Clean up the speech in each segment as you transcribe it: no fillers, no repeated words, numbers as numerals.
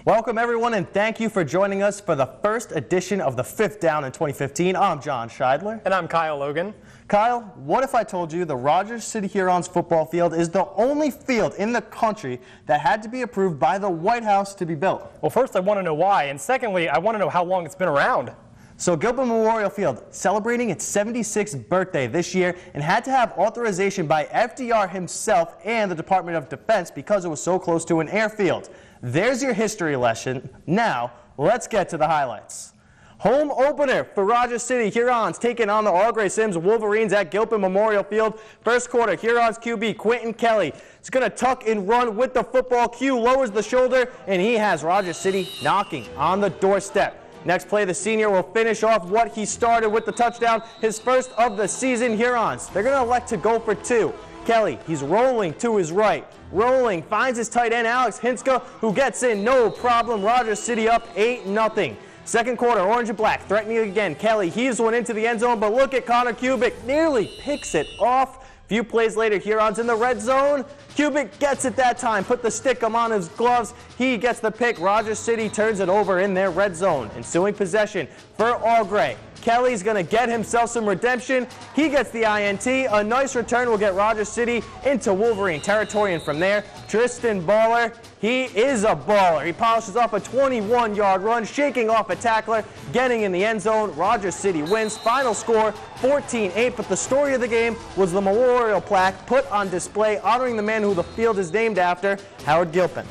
Welcome everyone, and thank you for joining us for the first edition of the Fifth Down in 2015. I'm John Scheidler. And I'm Kyle Logan. Kyle, what if I told you the Rogers City Hurons football field is the only field in the country that had to be approved by the White House to be built? Well, first I want to know why, and secondly, I want to know how long it's been around. So Gilpin Memorial Field, celebrating its 76th birthday this year, and had to have authorization by FDR himself and the Department of Defense because it was so close to an airfield. There's your history lesson. Now, let's get to the highlights. Home opener for Rogers City Hurons taking on the All Gray Sims Wolverines at Gilpin Memorial Field. First quarter, Hurons QB Quentin Kelly is going to tuck and run with the football. Q lowers the shoulder, and he has Rogers City knocking on the doorstep. Next play, the senior will finish off what he started with the touchdown, his first of the season. Hurons, they're going to elect to go for two. Kelly, he's rolling to his right. Rolling, finds his tight end, Alex Hinska, who gets in, no problem. Rogers City up 8-0. Second quarter, orange and black, threatening again. Kelly heaves one into the end zone, but look at Connor Kubik, nearly picks it off. Few plays later, Hurons in the red zone. Kubik gets it that time, put the stick on his gloves. He gets the pick. Rogers City turns it over in their red zone. Ensuing possession for All Gray. Kelly's going to get himself some redemption. He gets the INT. A nice return will get Rogers City into Wolverine territory, and from there, Tristan Baller. He is a baller. He polishes off a 21-yard run, shaking off a tackler, getting in the end zone. Rogers City wins. Final score 14-8, but the story of the game was the memorial plaque put on display honoring the man who the field is named after, Howard Gilpin.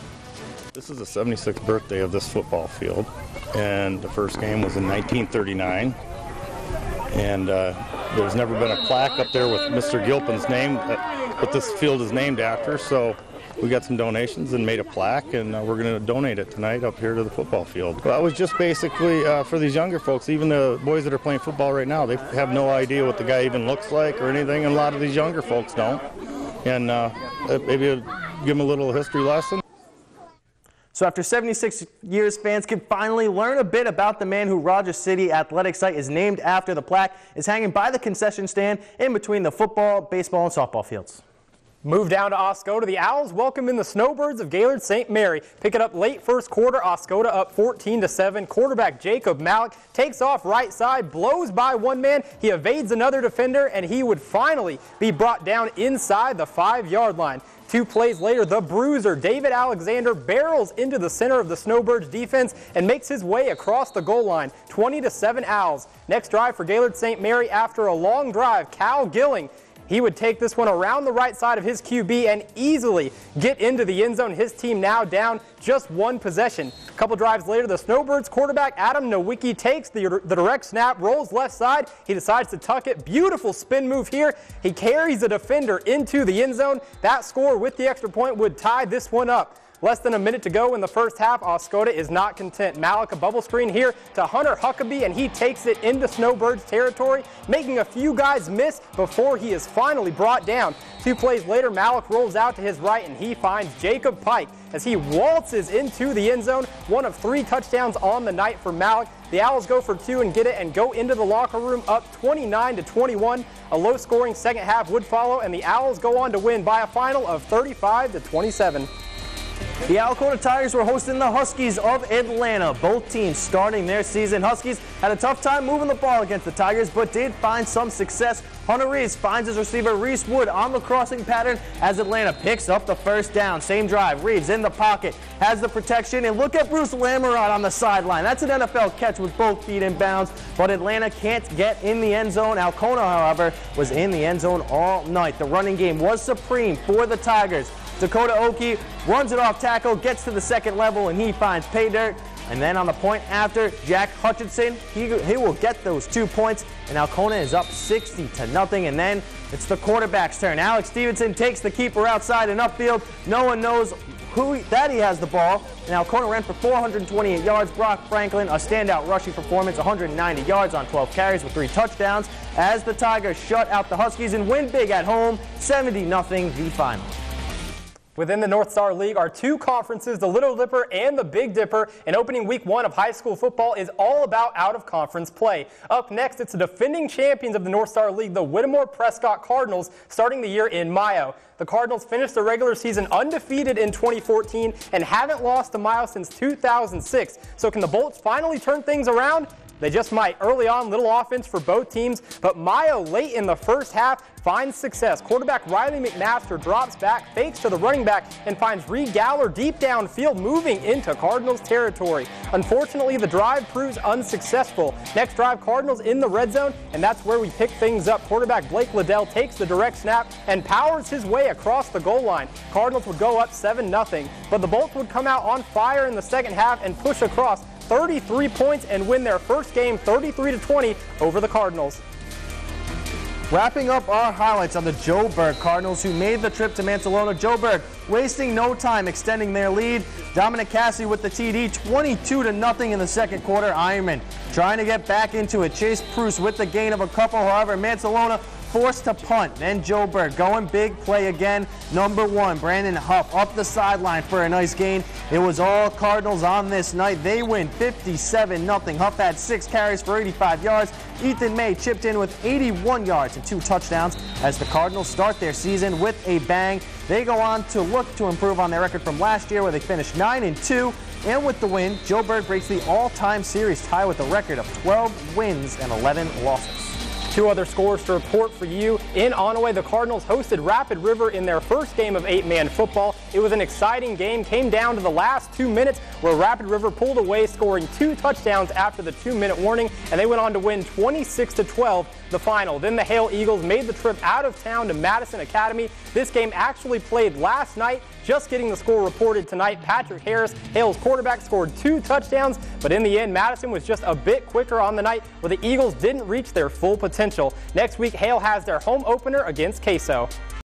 This is the 76th birthday of this football field, and the first game was in 1939. And there's never been a plaque up there with Mr. Gilpin's name, what this field is named after. So we got some donations and made a plaque, and we're going to donate it tonight up here to the football field. Well, that was just basically for these younger folks. Even the boys that are playing football right now, they have no idea what the guy even looks like or anything, and a lot of these younger folks don't. And maybe give them a little history lesson. So after 76 years, fans can finally learn a bit about the man who Rogers City Athletic Site is named after. The plaque is hanging by the concession stand in between the football, baseball, and softball fields. Move down to Oscoda. The Owls welcome in the Snowbirds of Gaylord St. Mary. Pick it up late first quarter. Oscoda up 14-7. Quarterback Jacob Malik takes off right side, blows by one man. He evades another defender, and he would finally be brought down inside the 5-yard line. 2 plays later, the bruiser, David Alexander, barrels into the center of the Snowbirds defense and makes his way across the goal line. 20-7 Owls. Next drive for Gaylord St. Mary after a long drive, Cal Gilling. He would take this one around the right side of his QB and easily get into the end zone. His team now down just 1 possession. A couple drives later, the Snowbirds quarterback Adam Nowicki takes the direct snap, rolls left side. He decides to tuck it. Beautiful spin move here. He carries the defender into the end zone. That score with the extra point would tie this one up. Less than a minute to go in the first half. Oscoda is not content. Malik, a bubble screen here to Hunter Huckabee, and he takes it into Snowbirds territory, making a few guys miss before he is finally brought down. 2 plays later, Malik rolls out to his right, and he finds Jacob Pike as he waltzes into the end zone. 1 of 3 touchdowns on the night for Malik. The Owls go for 2 and get it and go into the locker room up 29-21. A low-scoring second half would follow, and the Owls go on to win by a final of 35-27. The Alcona Tigers were hosting the Huskies of Atlanta. Both teams starting their season. Huskies had a tough time moving the ball against the Tigers, but did find some success. Hunter Reeves finds his receiver Reese Wood on the crossing pattern as Atlanta picks up the first down. Same drive, Reeves in the pocket, has the protection, and look at Bruce Lamarod on the sideline. That's an NFL catch with both feet in bounds, but Atlanta can't get in the end zone. Alcona, however, was in the end zone all night. The running game was supreme for the Tigers. Dakota Oki runs it off tackle, gets to the second level, and he finds pay dirt. And then on the point after, Jack Hutchinson, he will get those 2 points, and Alcona is up 60-0. And then it's the quarterback's turn. Alex Stevenson takes the keeper outside and upfield. No one knows that he has the ball. And Alcona ran for 428 yards. Brock Franklin, a standout rushing performance, 190 yards on 12 carries with 3 touchdowns, as the Tigers shut out the Huskies and win big at home, 70-0 the final. Within the North Star League are two conferences, the Little Dipper and the Big Dipper, and opening week 1 of high school football is all about out-of-conference play. Up next, it's the defending champions of the North Star League, the Whittemore-Prescott Cardinals, starting the year in Mio. The Cardinals finished the regular season undefeated in 2014 and haven't lost to Mio since 2006. So can the Bolts finally turn things around? They just might. Early on, little offense for both teams, but Mio late in the first half finds success. Quarterback Riley McMaster drops back, fakes to the running back, and finds Reed Gaylord deep downfield, moving into Cardinals territory. Unfortunately, the drive proves unsuccessful. Next drive, Cardinals in the red zone, and that's where we pick things up. Quarterback Blake Liddell takes the direct snap and powers his way across the goal line. Cardinals would go up 7-0, but the Bolts would come out on fire in the second half and push across 33 points and win their first game 33-20 over the Cardinals. Wrapping up our highlights on the Joburg Cardinals, who made the trip to Mancelona. Joburg wasting no time extending their lead. Dominic Cassie with the TD, 22-0 in the second quarter. Ironman trying to get back into it. Chase Pruce with the gain of a couple. However, Mancelona forced to punt. Then Joburg going big play again. Number 1, Brandon Huff up the sideline for a nice gain. It was all Cardinals on this night. They win 57-0. Huff had 6 carries for 85 yards. Ethan May chipped in with 81 yards and 2 touchdowns as the Cardinals start their season with a bang. They go on to look to improve on their record from last year, where they finished 9-2. And with the win, Joburg breaks the all-time series tie with a record of 12 wins and 11 losses. 2 other scores to report for you. In Onaway, the Cardinals hosted Rapid River in their first game of 8-man football. It was an exciting game, came down to the last 2 minutes where Rapid River pulled away, scoring 2 touchdowns after the 2-minute warning, and they went on to win 26-12 the final. Then the Hale Eagles made the trip out of town to Madison Academy. This game actually played last night. Just getting the score reported tonight, Patrick Harris, Hale's quarterback, scored 2 touchdowns, but in the end, Madison was just a bit quicker on the night, where the Eagles didn't reach their full potential. Next week, Hale has their home opener against Queso.